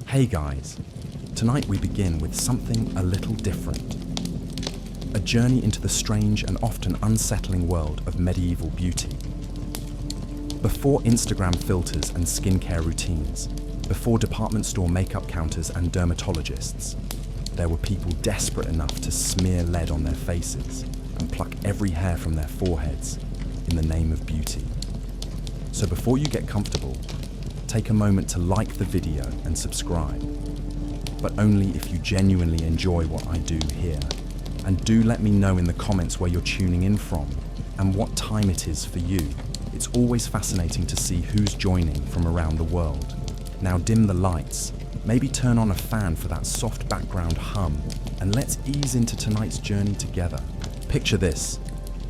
Hey guys, tonight we begin with something a little different. A journey into the strange and often unsettling world of medieval beauty. Before Instagram filters and skincare routines, before department store makeup counters and dermatologists, there were people desperate enough to smear lead on their faces and pluck every hair from their foreheads in the name of beauty. So before you get comfortable, take a moment to like the video and subscribe, but only if you genuinely enjoy what I do here. And do let me know in the comments where you're tuning in from and what time it is for you. It's always fascinating to see who's joining from around the world. Now dim the lights, maybe turn on a fan for that soft background hum, and let's ease into tonight's journey together. Picture this,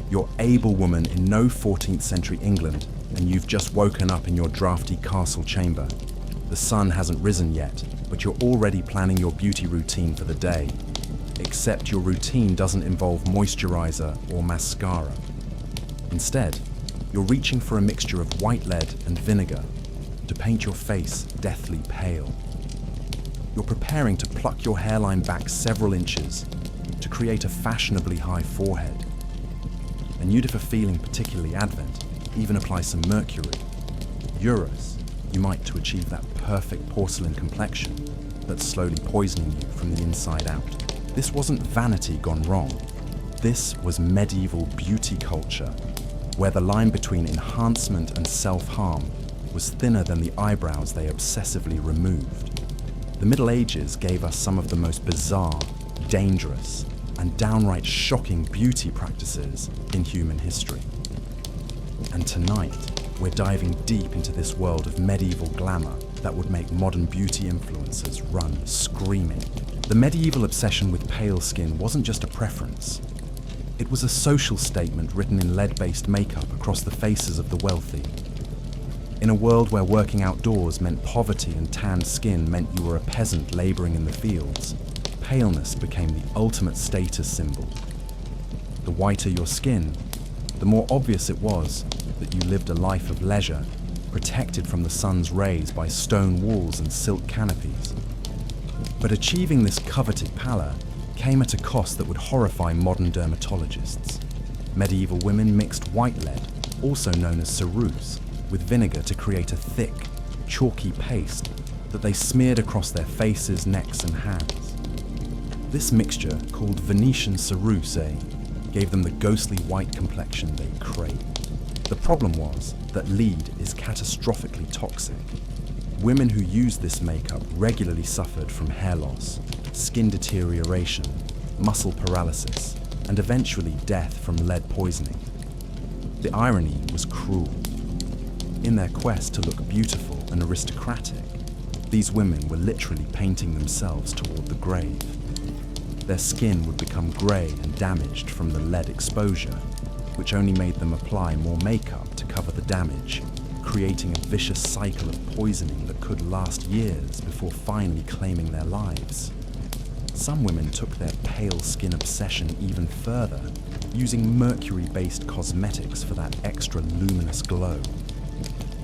you're able woman in no 14th century England, and you've just woken up in your drafty castle chamber. The sun hasn't risen yet, but you're already planning your beauty routine for the day. Except your routine doesn't involve moisturizer or mascara. Instead, you're reaching for a mixture of white lead and vinegar to paint your face deathly pale. You're preparing to pluck your hairline back several inches to create a fashionably high forehead. And you'd, if a feeling particularly advent, even apply some mercury. Euros, you might, to achieve that perfect porcelain complexion that's slowly poisoning you from the inside out. This wasn't vanity gone wrong. This was medieval beauty culture, where the line between enhancement and self-harm was thinner than the eyebrows they obsessively removed. The Middle Ages gave us some of the most bizarre, dangerous, and downright shocking beauty practices in human history. And tonight, we're diving deep into this world of medieval glamour that would make modern beauty influencers run screaming. The medieval obsession with pale skin wasn't just a preference. It was a social statement written in lead-based makeup across the faces of the wealthy. In a world where working outdoors meant poverty and tanned skin meant you were a peasant laboring in the fields, paleness became the ultimate status symbol. The whiter your skin, the more obvious it was that you lived a life of leisure, protected from the sun's rays by stone walls and silk canopies. But achieving this coveted pallor came at a cost that would horrify modern dermatologists. Medieval women mixed white lead, also known as ceruse, with vinegar to create a thick, chalky paste that they smeared across their faces, necks and hands. This mixture, called Venetian ceruse, gave them the ghostly white complexion they craved. The problem was that lead is catastrophically toxic. Women who used this makeup regularly suffered from hair loss, skin deterioration, muscle paralysis, and eventually death from lead poisoning. The irony was cruel. In their quest to look beautiful and aristocratic, these women were literally painting themselves toward the grave. Their skin would become grey and damaged from the lead exposure, which only made them apply more makeup to cover the damage, creating a vicious cycle of poisoning that could last years before finally claiming their lives. Some women took their pale skin obsession even further, using mercury-based cosmetics for that extra luminous glow.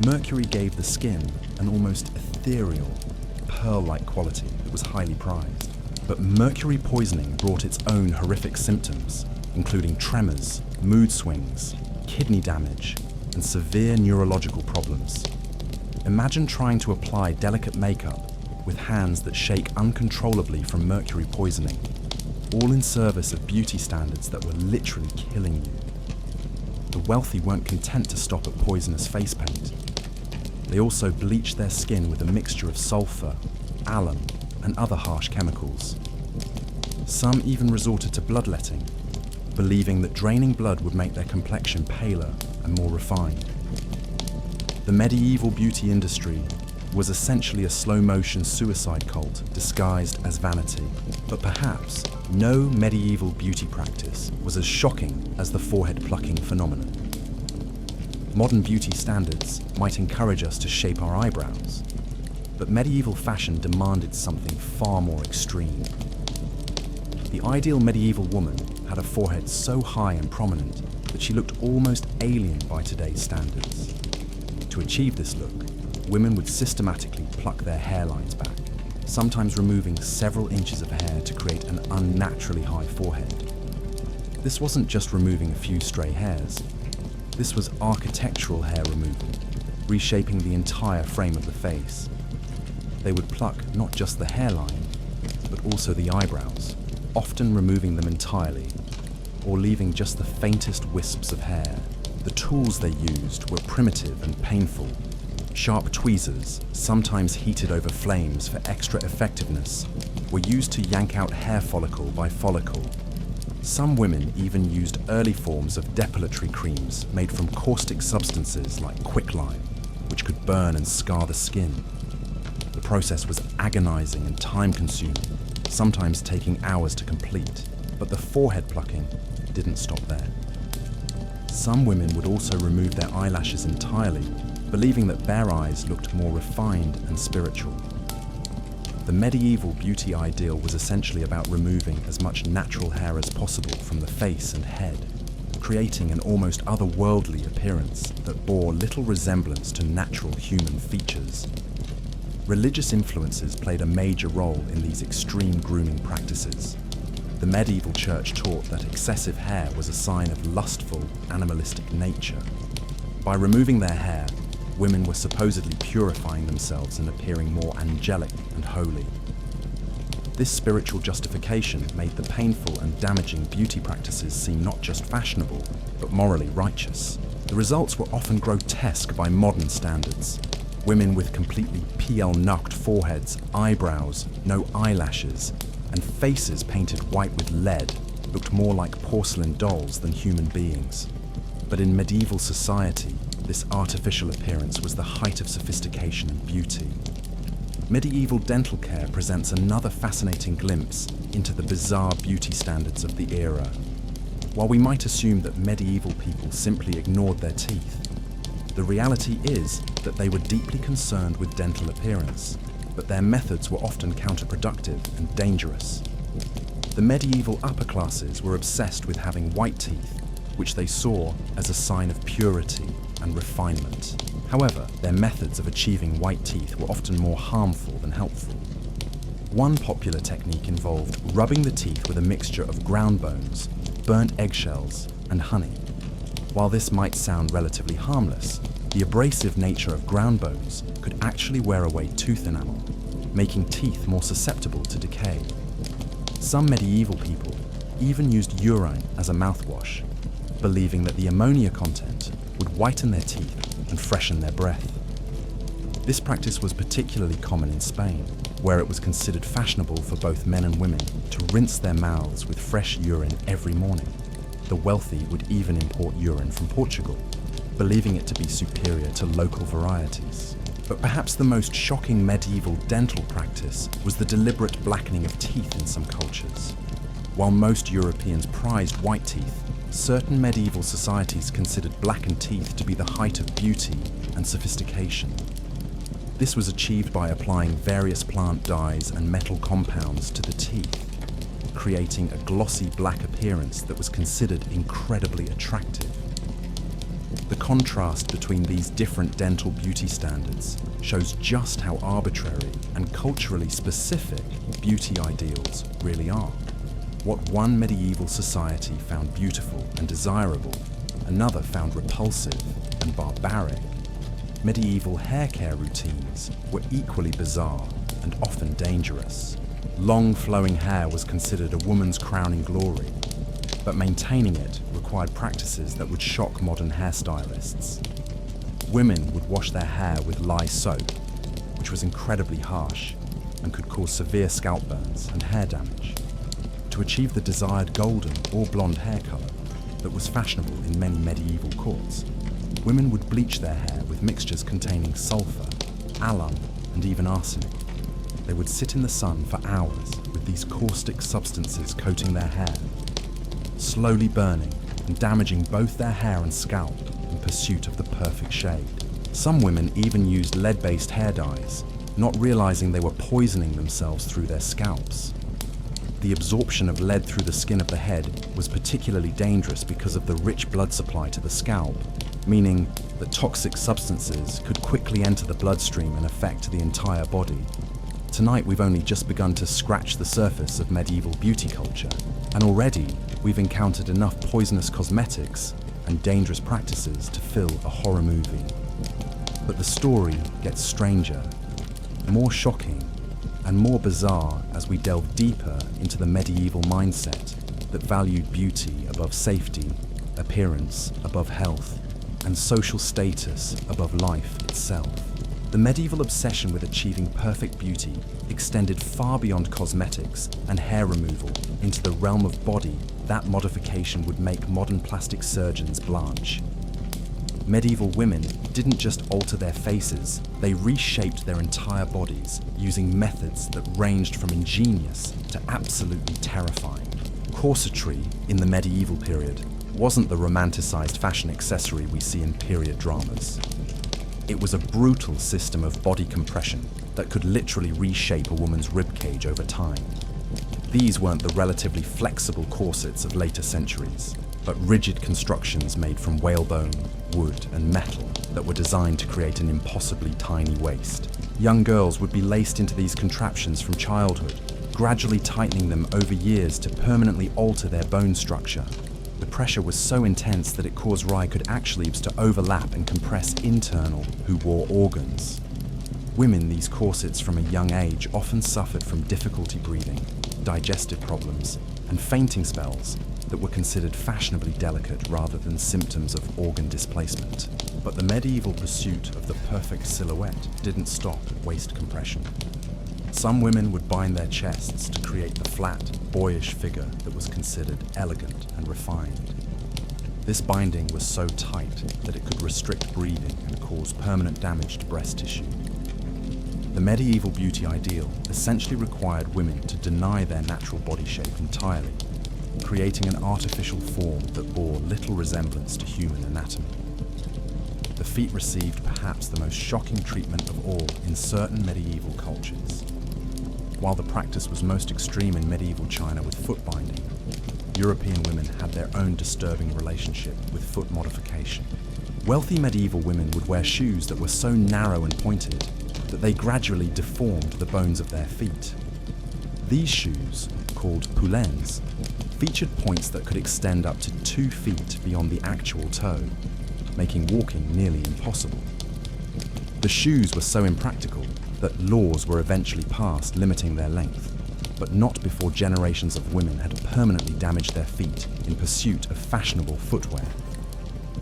Mercury gave the skin an almost ethereal, pearl-like quality that was highly prized. But mercury poisoning brought its own horrific symptoms, including tremors, mood swings, kidney damage, and severe neurological problems. Imagine trying to apply delicate makeup with hands that shake uncontrollably from mercury poisoning, all in service of beauty standards that were literally killing you. The wealthy weren't content to stop at poisonous face paint. They also bleached their skin with a mixture of sulfur, alum, and other harsh chemicals. Some even resorted to bloodletting, believing that draining blood would make their complexion paler and more refined. The medieval beauty industry was essentially a slow-motion suicide cult disguised as vanity. But perhaps no medieval beauty practice was as shocking as the forehead plucking phenomenon. Modern beauty standards might encourage us to shape our eyebrows, but medieval fashion demanded something far more extreme. The ideal medieval woman had a forehead so high and prominent that she looked almost alien by today's standards. To achieve this look, women would systematically pluck their hairlines back, sometimes removing several inches of hair to create an unnaturally high forehead. This wasn't just removing a few stray hairs. This was architectural hair removal, reshaping the entire frame of the face. They would pluck not just the hairline, but also the eyebrows, often removing them entirely, or leaving just the faintest wisps of hair. The tools they used were primitive and painful. Sharp tweezers, sometimes heated over flames for extra effectiveness, were used to yank out hair follicle by follicle. Some women even used early forms of depilatory creams made from caustic substances like quicklime, which could burn and scar the skin. The process was agonizing and time-consuming, sometimes taking hours to complete, but the forehead plucking didn't stop there. Some women would also remove their eyelashes entirely, believing that bare eyes looked more refined and spiritual. The medieval beauty ideal was essentially about removing as much natural hair as possible from the face and head, creating an almost otherworldly appearance that bore little resemblance to natural human features. Religious influences played a major role in these extreme grooming practices. The medieval church taught that excessive hair was a sign of lustful, animalistic nature. By removing their hair, women were supposedly purifying themselves and appearing more angelic and holy. This spiritual justification made the painful and damaging beauty practices seem not just fashionable, but morally righteous. The results were often grotesque by modern standards. Women with completely PL-knucked foreheads, eyebrows, no eyelashes, and faces painted white with lead looked more like porcelain dolls than human beings. But in medieval society, this artificial appearance was the height of sophistication and beauty. Medieval dental care presents another fascinating glimpse into the bizarre beauty standards of the era. While we might assume that medieval people simply ignored their teeth, the reality is that they were deeply concerned with dental appearance, but their methods were often counterproductive and dangerous. The medieval upper classes were obsessed with having white teeth, which they saw as a sign of purity and refinement. However, their methods of achieving white teeth were often more harmful than helpful. One popular technique involved rubbing the teeth with a mixture of ground bones, burnt eggshells, and honey. While this might sound relatively harmless, the abrasive nature of ground bones could actually wear away tooth enamel, making teeth more susceptible to decay. Some medieval people even used urine as a mouthwash, believing that the ammonia content would whiten their teeth and freshen their breath. This practice was particularly common in Spain, where it was considered fashionable for both men and women to rinse their mouths with fresh urine every morning. The wealthy would even import urine from Portugal, believing it to be superior to local varieties. But perhaps the most shocking medieval dental practice was the deliberate blackening of teeth in some cultures. While most Europeans prized white teeth, certain medieval societies considered blackened teeth to be the height of beauty and sophistication. This was achieved by applying various plant dyes and metal compounds to the teeth, creating a glossy black appearance that was considered incredibly attractive. The contrast between these different dental beauty standards shows just how arbitrary and culturally specific beauty ideals really are. What one medieval society found beautiful and desirable, another found repulsive and barbaric. Medieval hair care routines were equally bizarre and often dangerous. Long flowing hair was considered a woman's crowning glory, but maintaining it required practices that would shock modern hairstylists. Women would wash their hair with lye soap, which was incredibly harsh and could cause severe scalp burns and hair damage. To achieve the desired golden or blonde hair color that was fashionable in many medieval courts, women would bleach their hair with mixtures containing sulfur, alum, and even arsenic. They would sit in the sun for hours with these caustic substances coating their hair, slowly burning and damaging both their hair and scalp in pursuit of the perfect shade. Some women even used lead-based hair dyes, not realizing they were poisoning themselves through their scalps. The absorption of lead through the skin of the head was particularly dangerous because of the rich blood supply to the scalp, meaning that toxic substances could quickly enter the bloodstream and affect the entire body. Tonight we've only just begun to scratch the surface of medieval beauty culture, and already we've encountered enough poisonous cosmetics and dangerous practices to fill a horror movie. But the story gets stranger, more shocking, and more bizarre as we delve deeper into the medieval mindset that valued beauty above safety, appearance above health, and social status above life itself. The medieval obsession with achieving perfect beauty extended far beyond cosmetics and hair removal into the realm of body that modification would make modern plastic surgeons blanch. Medieval women didn't just alter their faces, they reshaped their entire bodies using methods that ranged from ingenious to absolutely terrifying. Corsetry in the medieval period wasn't the romanticized fashion accessory we see in period dramas. It was a brutal system of body compression that could literally reshape a woman's ribcage over time. These weren't the relatively flexible corsets of later centuries, but rigid constructions made from whalebone, wood, and metal that were designed to create an impossibly tiny waist. Young girls would be laced into these contraptions from childhood, gradually tightening them over years to permanently alter their bone structure. The pressure was so intense that it caused ricochet's to overlap and compress internal who wore organs. Women these corsets from a young age often suffered from difficulty breathing, digestive problems, and fainting spells that were considered fashionably delicate rather than symptoms of organ displacement. But the medieval pursuit of the perfect silhouette didn't stop at waist compression. Some women would bind their chests to create the flat, boyish figure that was considered elegant and refined. This binding was so tight that it could restrict breathing and cause permanent damage to breast tissue. The medieval beauty ideal essentially required women to deny their natural body shape entirely, creating an artificial form that bore little resemblance to human anatomy. The feet received perhaps the most shocking treatment of all in certain medieval cultures. While the practice was most extreme in medieval China with foot binding, European women had their own disturbing relationship with foot modification. Wealthy medieval women would wear shoes that were so narrow and pointed that they gradually deformed the bones of their feet. These shoes, called poulains, featured points that could extend up to 2 feet beyond the actual toe, making walking nearly impossible. The shoes were so impractical that laws were eventually passed limiting their length, but not before generations of women had permanently damaged their feet in pursuit of fashionable footwear.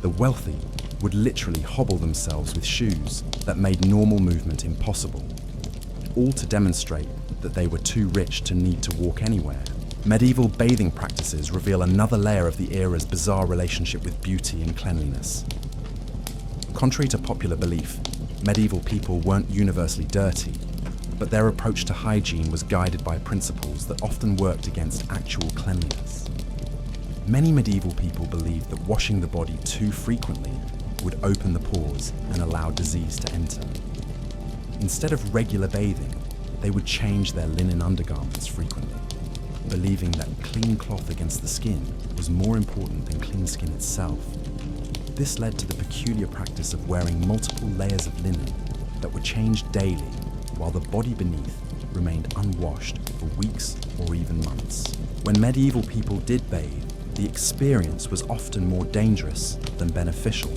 The wealthy would literally hobble themselves with shoes that made normal movement impossible, all to demonstrate that they were too rich to need to walk anywhere. Medieval bathing practices reveal another layer of the era's bizarre relationship with beauty and cleanliness. Contrary to popular belief, medieval people weren't universally dirty, but their approach to hygiene was guided by principles that often worked against actual cleanliness. Many medieval people believed that washing the body too frequently would open the pores and allow disease to enter. Instead of regular bathing, they would change their linen undergarments frequently, believing that clean cloth against the skin was more important than clean skin itself. This led to the peculiar practice of wearing multiple layers of linen that were changed daily while the body beneath remained unwashed for weeks or even months. When medieval people did bathe, the experience was often more dangerous than beneficial.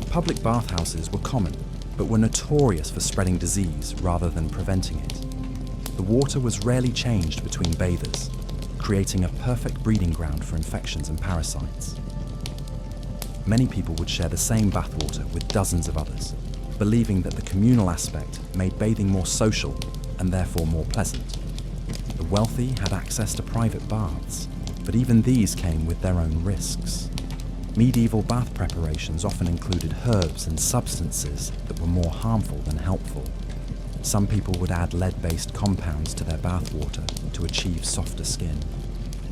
Public bathhouses were common, but were notorious for spreading disease rather than preventing it. The water was rarely changed between bathers, creating a perfect breeding ground for infections and parasites. Many people would share the same bathwater with dozens of others, believing that the communal aspect made bathing more social and therefore more pleasant. The wealthy had access to private baths, but even these came with their own risks. Medieval bath preparations often included herbs and substances that were more harmful than helpful. Some people would add lead-based compounds to their bathwater to achieve softer skin,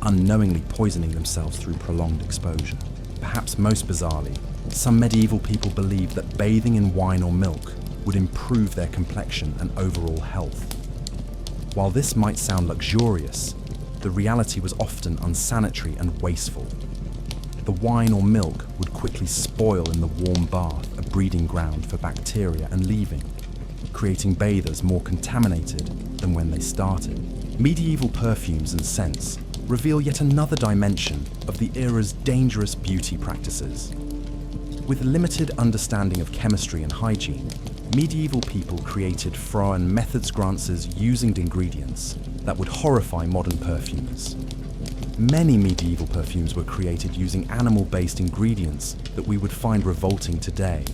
unknowingly poisoning themselves through prolonged exposure. Perhaps most bizarrely, some medieval people believed that bathing in wine or milk would improve their complexion and overall health. While this might sound luxurious, the reality was often unsanitary and wasteful. The wine or milk would quickly spoil in the warm bath, a breeding ground for bacteria and leaving, creating bathers more contaminated than when they started. Medieval perfumes and scents reveal yet another dimension of the era's dangerous beauty practices. With limited understanding of chemistry and hygiene, medieval people created foreign methods grances using ingredients that would horrify modern perfumers. Many medieval perfumes were created using animal-based ingredients that we would find revolting today.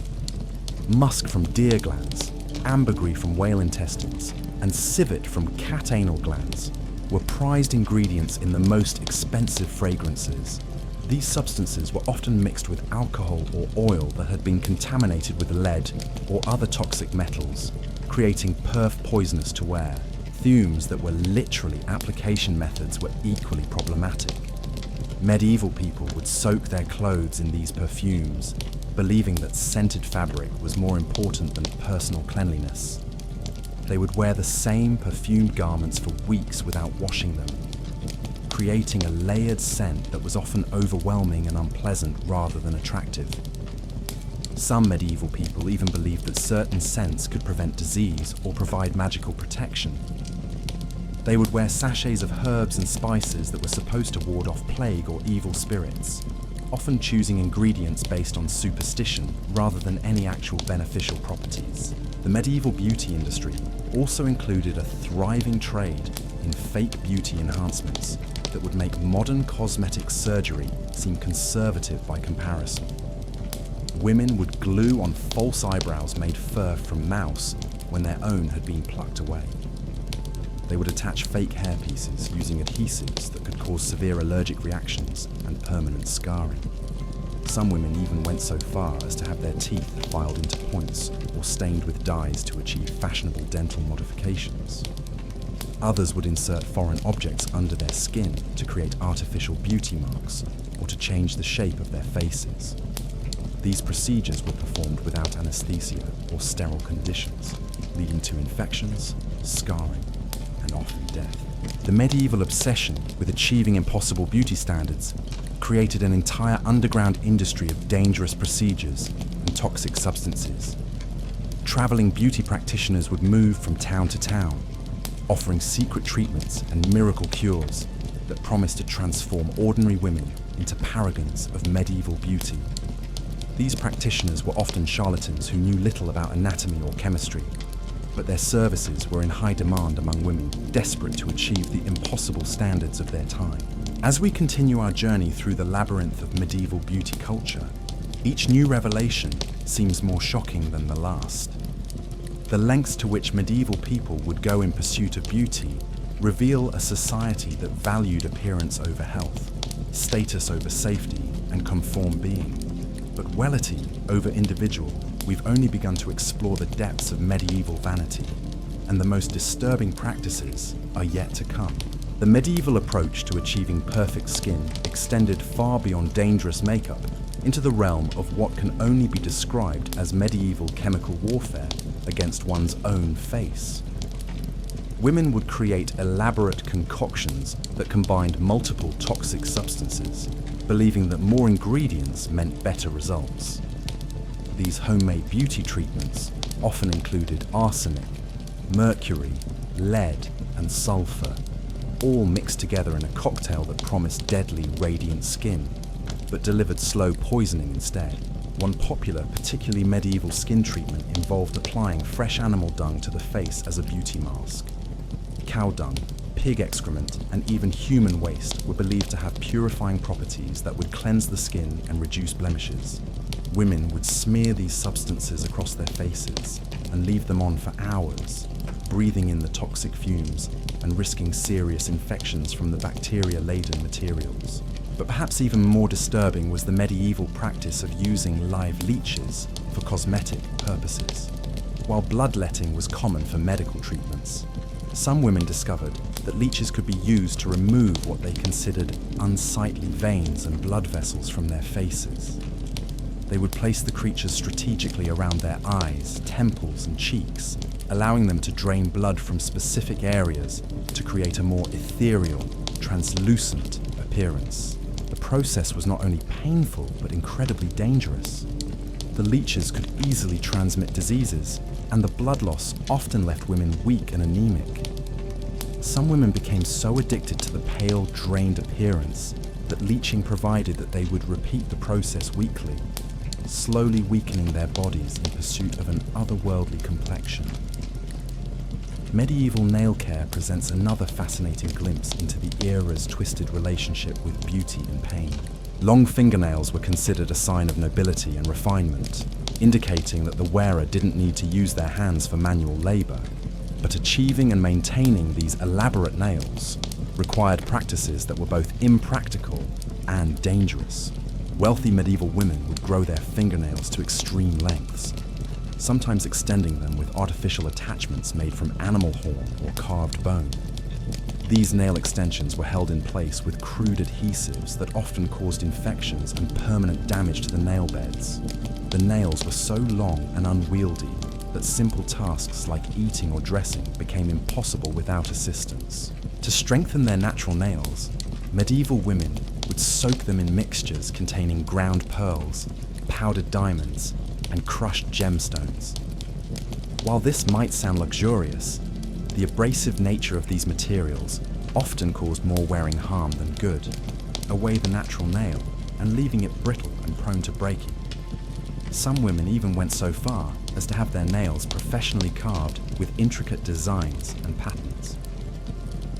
Musk from deer glands, ambergris from whale intestines, and civet from cat anal glands were prized ingredients in the most expensive fragrances. These substances were often mixed with alcohol or oil that had been contaminated with lead or other toxic metals, creating perf poisonous to wear. Perfumes that were literally application methods were equally problematic. Medieval people would soak their clothes in these perfumes, believing that scented fabric was more important than personal cleanliness. They would wear the same perfumed garments for weeks without washing them, creating a layered scent that was often overwhelming and unpleasant rather than attractive. Some medieval people even believed that certain scents could prevent disease or provide magical protection. They would wear sachets of herbs and spices that were supposed to ward off plague or evil spirits, often choosing ingredients based on superstition rather than any actual beneficial properties. The medieval beauty industry also included a thriving trade in fake beauty enhancements that would make modern cosmetic surgery seem conservative by comparison. Women would glue on false eyebrows made fur from mouse when their own had been plucked away. They would attach fake hair pieces using adhesives that could cause severe allergic reactions and permanent scarring. Some women even went so far as to have their teeth filed into points or stained with dyes to achieve fashionable dental modifications. Others would insert foreign objects under their skin to create artificial beauty marks or to change the shape of their faces. These procedures were performed without anesthesia or sterile conditions, leading to infections, scarring, and often death. The medieval obsession with achieving impossible beauty standards created an entire underground industry of dangerous procedures and toxic substances. Traveling beauty practitioners would move from town to town, offering secret treatments and miracle cures that promised to transform ordinary women into paragons of medieval beauty. These practitioners were often charlatans who knew little about anatomy or chemistry, but their services were in high demand among women desperate to achieve the impossible standards of their time. As we continue our journey through the labyrinth of medieval beauty culture, each new revelation seems more shocking than the last. The lengths to which medieval people would go in pursuit of beauty reveal a society that valued appearance over health, status over safety, and conform being. But wellity over individual, we've only begun to explore the depths of medieval vanity, and the most disturbing practices are yet to come. The medieval approach to achieving perfect skin extended far beyond dangerous makeup into the realm of what can only be described as medieval chemical warfare against one's own face. Women would create elaborate concoctions that combined multiple toxic substances, believing that more ingredients meant better results. These homemade beauty treatments often included arsenic, mercury, lead, and sulfur, all mixed together in a cocktail that promised deadly, radiant skin, but delivered slow poisoning instead. One popular, particularly medieval skin treatment involved applying fresh animal dung to the face as a beauty mask. Cow dung, pig excrement, and even human waste were believed to have purifying properties that would cleanse the skin and reduce blemishes. Women would smear these substances across their faces and leave them on for hours, breathing in the toxic fumes and risking serious infections from the bacteria-laden materials. But perhaps even more disturbing was the medieval practice of using live leeches for cosmetic purposes. While bloodletting was common for medical treatments, some women discovered that leeches could be used to remove what they considered unsightly veins and blood vessels from their faces. They would place the creatures strategically around their eyes, temples, and cheeks, allowing them to drain blood from specific areas to create a more ethereal, translucent appearance. The process was not only painful, but incredibly dangerous. The leeches could easily transmit diseases, and the blood loss often left women weak and anemic. Some women became so addicted to the pale, drained appearance that leeching provided that they would repeat the process weekly, slowly weakening their bodies in pursuit of an otherworldly complexion. Medieval nail care presents another fascinating glimpse into the era's twisted relationship with beauty and pain. Long fingernails were considered a sign of nobility and refinement, indicating that the wearer didn't need to use their hands for manual labor. But achieving and maintaining these elaborate nails required practices that were both impractical and dangerous. Wealthy medieval women would grow their fingernails to extreme lengths, sometimes extending them with artificial attachments made from animal horn or carved bone. These nail extensions were held in place with crude adhesives that often caused infections and permanent damage to the nail beds. The nails were so long and unwieldy that simple tasks like eating or dressing became impossible without assistance. To strengthen their natural nails, medieval women would soak them in mixtures containing ground pearls, powdered diamonds, and crushed gemstones. While this might sound luxurious, the abrasive nature of these materials often caused more wearing harm than good, away the natural nail and leaving it brittle and prone to breaking. Some women even went so far as to have their nails professionally carved with intricate designs and patterns.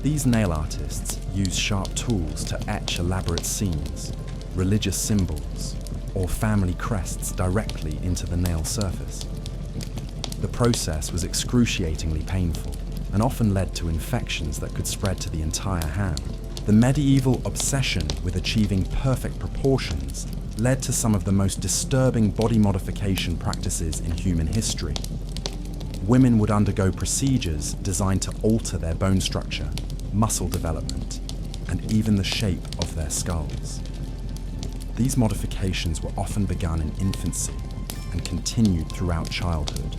These nail artists used sharp tools to etch elaborate scenes, religious symbols, or family crests directly into the nail surface. The process was excruciatingly painful and often led to infections that could spread to the entire hand. The medieval obsession with achieving perfect proportions led to some of the most disturbing body modification practices in human history. Women would undergo procedures designed to alter their bone structure, muscle development, and even the shape of their skulls. These modifications were often begun in infancy and continued throughout childhood,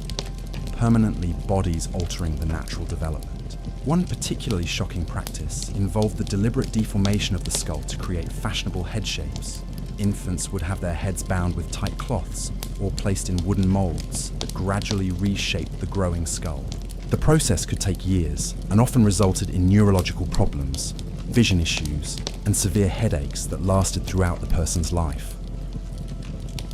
permanently bodies altering the natural development. One particularly shocking practice involved the deliberate deformation of the skull to create fashionable head shapes. Infants would have their heads bound with tight cloths or placed in wooden molds that gradually reshaped the growing skull. The process could take years and often resulted in neurological problems, vision issues, and severe headaches that lasted throughout the person's life.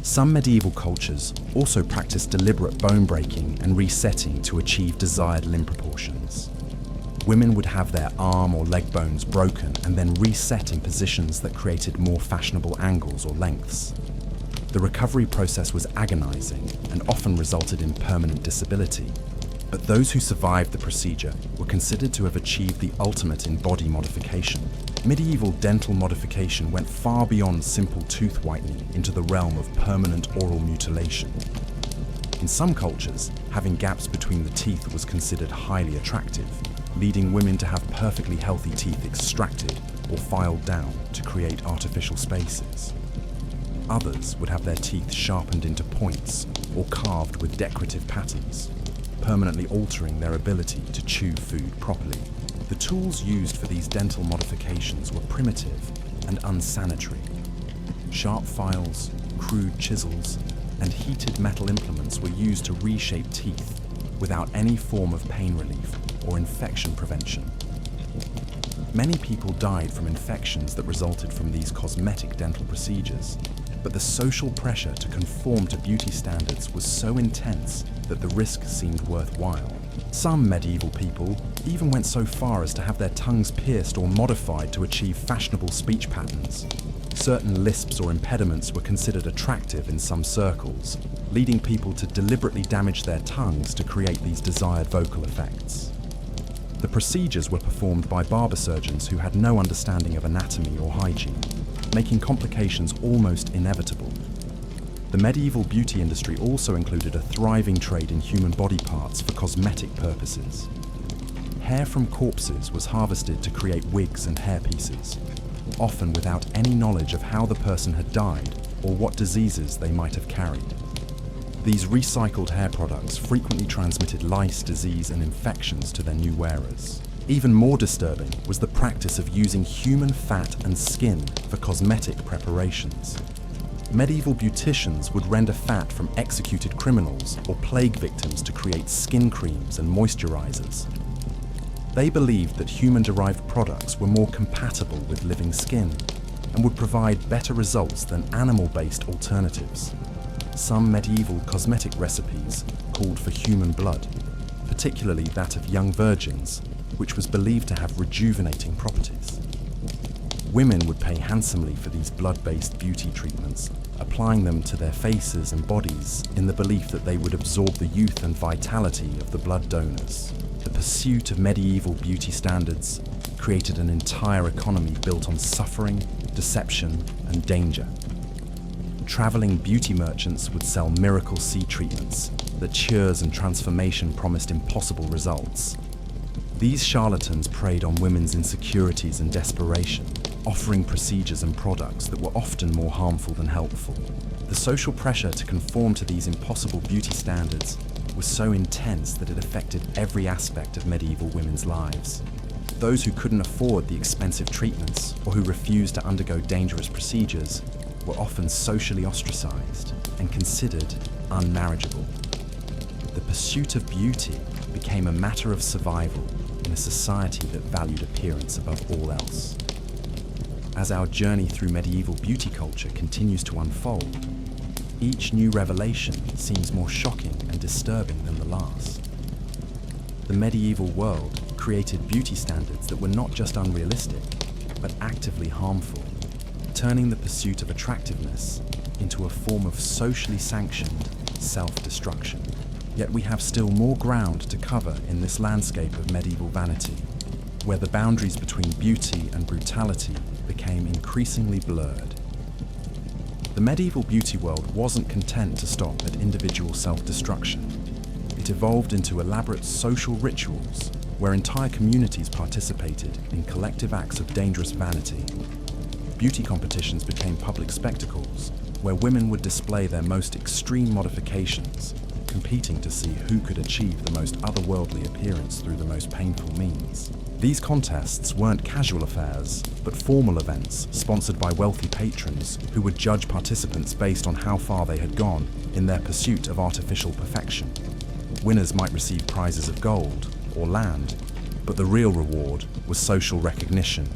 Some medieval cultures also practiced deliberate bone breaking and resetting to achieve desired limb proportions. Women would have their arm or leg bones broken and then reset in positions that created more fashionable angles or lengths. The recovery process was agonizing and often resulted in permanent disability, but those who survived the procedure were considered to have achieved the ultimate in body modification. Medieval dental modification went far beyond simple tooth whitening into the realm of permanent oral mutilation. In some cultures, having gaps between the teeth was considered highly attractive, leading women to have perfectly healthy teeth extracted or filed down to create artificial spaces. Others would have their teeth sharpened into points or carved with decorative patterns, permanently altering their ability to chew food properly. The tools used for these dental modifications were primitive and unsanitary. Sharp files, crude chisels, and heated metal implements were used to reshape teeth without any form of pain relief or infection prevention. Many people died from infections that resulted from these cosmetic dental procedures, but the social pressure to conform to beauty standards was so intense that the risk seemed worthwhile. Some medieval people even went so far as to have their tongues pierced or modified to achieve fashionable speech patterns. Certain lisps or impediments were considered attractive in some circles, leading people to deliberately damage their tongues to create these desired vocal effects. The procedures were performed by barber surgeons who had no understanding of anatomy or hygiene, making complications almost inevitable. The medieval beauty industry also included a thriving trade in human body parts for cosmetic purposes. Hair from corpses was harvested to create wigs and hairpieces, often without any knowledge of how the person had died or what diseases they might have carried. These recycled hair products frequently transmitted lice, disease, and infections to their new wearers. Even more disturbing was the practice of using human fat and skin for cosmetic preparations. Medieval beauticians would render fat from executed criminals or plague victims to create skin creams and moisturizers. They believed that human-derived products were more compatible with living skin and would provide better results than animal-based alternatives. Some medieval cosmetic recipes called for human blood, particularly that of young virgins, which was believed to have rejuvenating properties. Women would pay handsomely for these blood-based beauty treatments, applying them to their faces and bodies in the belief that they would absorb the youth and vitality of the blood donors. The pursuit of medieval beauty standards created an entire economy built on suffering, deception, and danger. Traveling beauty merchants would sell miracle sea treatments that cures and transformation promised impossible results. These charlatans preyed on women's insecurities and desperation, offering procedures and products that were often more harmful than helpful. The social pressure to conform to these impossible beauty standards was so intense that it affected every aspect of medieval women's lives. Those who couldn't afford the expensive treatments or who refused to undergo dangerous procedures were often socially ostracized and considered unmarriageable. The pursuit of beauty became a matter of survival in a society that valued appearance above all else. As our journey through medieval beauty culture continues to unfold, each new revelation seems more shocking and disturbing than the last. The medieval world created beauty standards that were not just unrealistic, but actively harmful, turning the pursuit of attractiveness into a form of socially sanctioned self-destruction. Yet we have still more ground to cover in this landscape of medieval vanity, where the boundaries between beauty and brutality became increasingly blurred. The medieval beauty world wasn't content to stop at individual self-destruction. It evolved into elaborate social rituals where entire communities participated in collective acts of dangerous vanity. Beauty competitions became public spectacles where women would display their most extreme modifications, competing to see who could achieve the most otherworldly appearance through the most painful means. These contests weren't casual affairs, but formal events sponsored by wealthy patrons who would judge participants based on how far they had gone in their pursuit of artificial perfection. Winners might receive prizes of gold or land, but the real reward was social recognition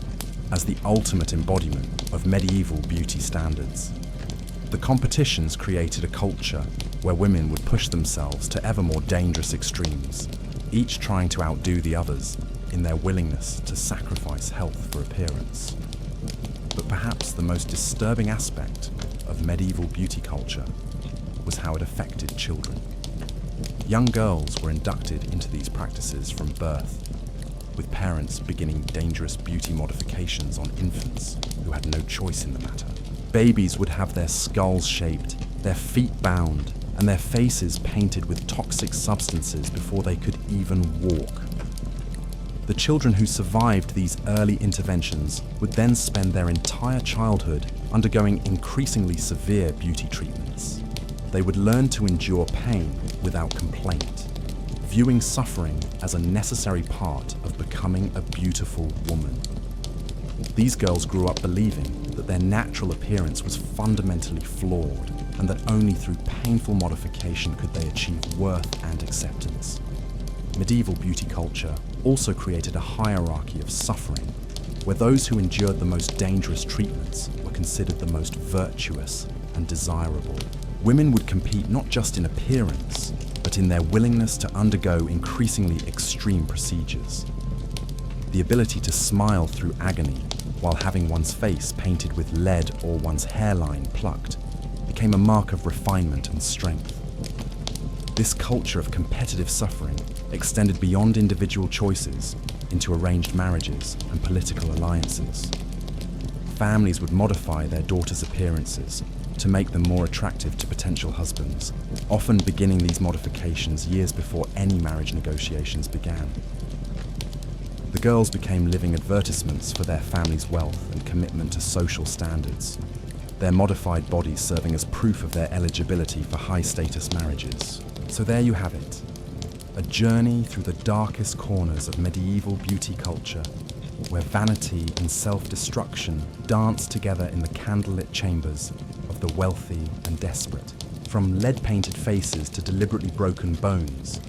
as the ultimate embodiment of medieval beauty standards. The competitions created a culture where women would push themselves to ever more dangerous extremes, each trying to outdo the others in their willingness to sacrifice health for appearance. But perhaps the most disturbing aspect of medieval beauty culture was how it affected children. Young girls were inducted into these practices from birth, with parents beginning dangerous beauty modifications on infants who had no choice in the matter. Babies would have their skulls shaped, their feet bound, and their faces painted with toxic substances before they could even walk. The children who survived these early interventions would then spend their entire childhood undergoing increasingly severe beauty treatments. They would learn to endure pain without complaint, viewing suffering as a necessary part of becoming a beautiful woman. These girls grew up believing that their natural appearance was fundamentally flawed and that only through painful modification could they achieve worth and acceptance. Medieval beauty culture also created a hierarchy of suffering, where those who endured the most dangerous treatments were considered the most virtuous and desirable. Women would compete not just in appearance, but in their willingness to undergo increasingly extreme procedures. The ability to smile through agony while having one's face painted with lead or one's hairline plucked became a mark of refinement and strength. This culture of competitive suffering extended beyond individual choices into arranged marriages and political alliances. Families would modify their daughters' appearances to make them more attractive to potential husbands, often beginning these modifications years before any marriage negotiations began. The girls became living advertisements for their family's wealth and commitment to social standards, their modified bodies serving as proof of their eligibility for high-status marriages. So there you have it, a journey through the darkest corners of medieval beauty culture, where vanity and self-destruction danced together in the candlelit chambers of of the wealthy and desperate, from lead-painted faces to deliberately broken bones,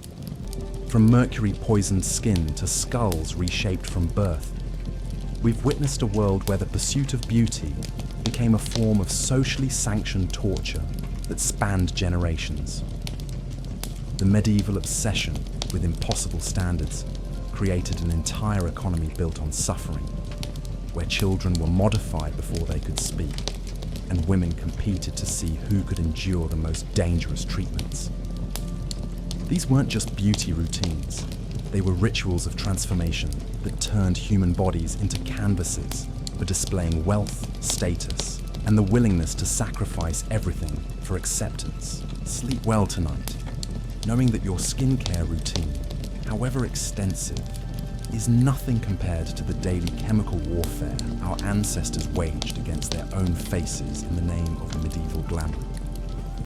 from mercury-poisoned skin to skulls reshaped from birth. We've witnessed a world where the pursuit of beauty became a form of socially sanctioned torture that spanned generations. The medieval obsession with impossible standards created an entire economy built on suffering, where children were modified before they could speak, and women competed to see who could endure the most dangerous treatments. These weren't just beauty routines, they were rituals of transformation that turned human bodies into canvases for displaying wealth, status, and the willingness to sacrifice everything for acceptance. Sleep well tonight, knowing that your skincare routine, however extensive, is nothing compared to the daily chemical warfare our ancestors waged against their own faces in the name of medieval glamour.